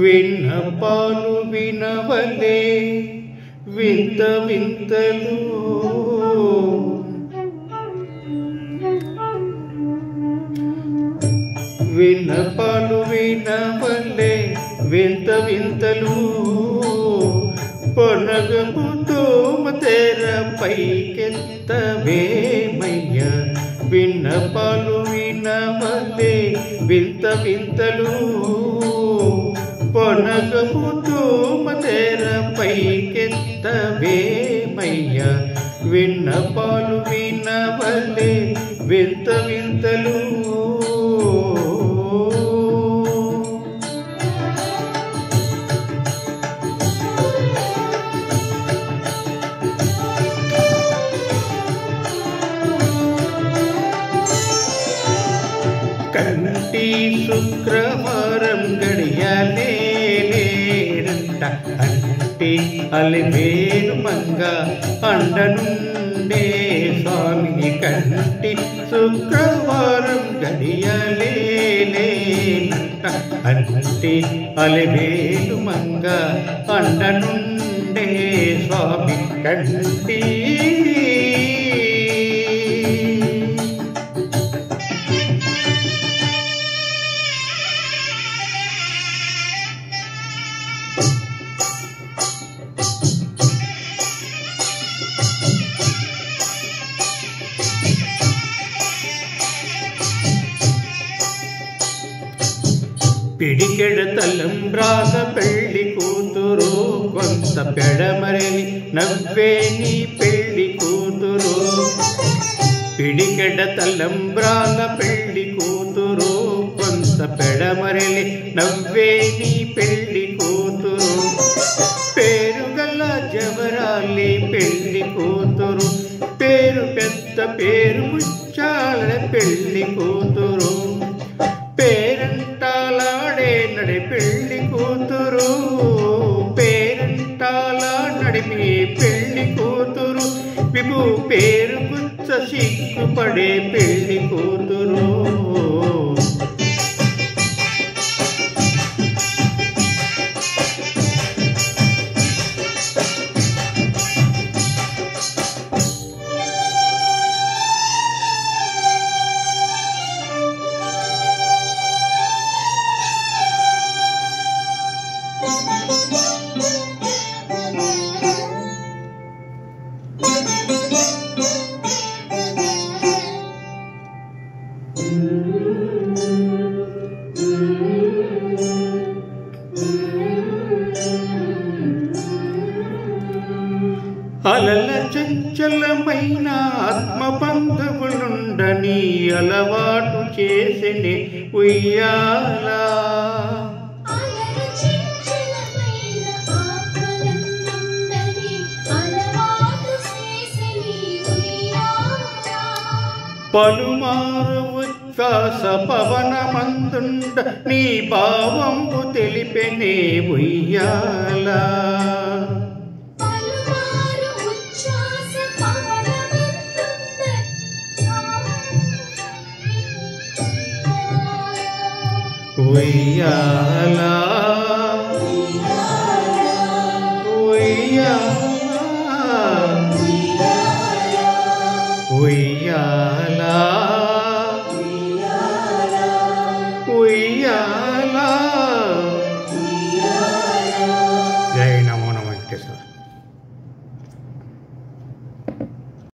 విన్నపాలు వినవలే వింత వింతలు విన్నపాలు వినవలే వింత వింతలు పొనగము తోమ తెర పైకెత్తవేమయ్య విన్నపాలు వినవలే వింత వింతలు పొనగము తోమ తెర పైకెత్తవేమయ్య విన్నపాలు వినవలే వింత వింతలు కంటి శుక్రవారం గడియలేడంట అంటే అలివేలు మంగ అండనుండే స్వామి కంటి శుక్రవారం గడియలేడంట అంటే అలివేలు మంగ అండనుండే స్వామి కంటి పిడికెడ తలంబ్రాల పెళ్లి కూతురు కొంత పెడమరని నవ్వే నీ పెళ్లి కూతురు పిడికెడ తలంబ్రాల పెళ్లి కూతురు కొంత పెడమరని నవ్వే నీ పెళ్లి కూతురు పేరుగల జవరాలి పెళ్లి కూతురు పేరు పెద్ద పేరు ముచ్చాల పెళ్లి కూతురు పేరంటాలాడే నడి పెళ్లి కూతురు పేరంటాలా నడిపి పెళ్లి కూతురు విభు పేరు గుచ్చ సిగ్గుపడే పెళ్లి కూతురు అలల చంచలమైన ఆత్మబంధువులుండని అలవాటు చేసిని ఉయ్యాలా పలుమారు ఉచ్ఛ్వాస పవనమందుండ నీ భావంబు తెలిపెనే ఉయ్యాలా ఉయ్యాలా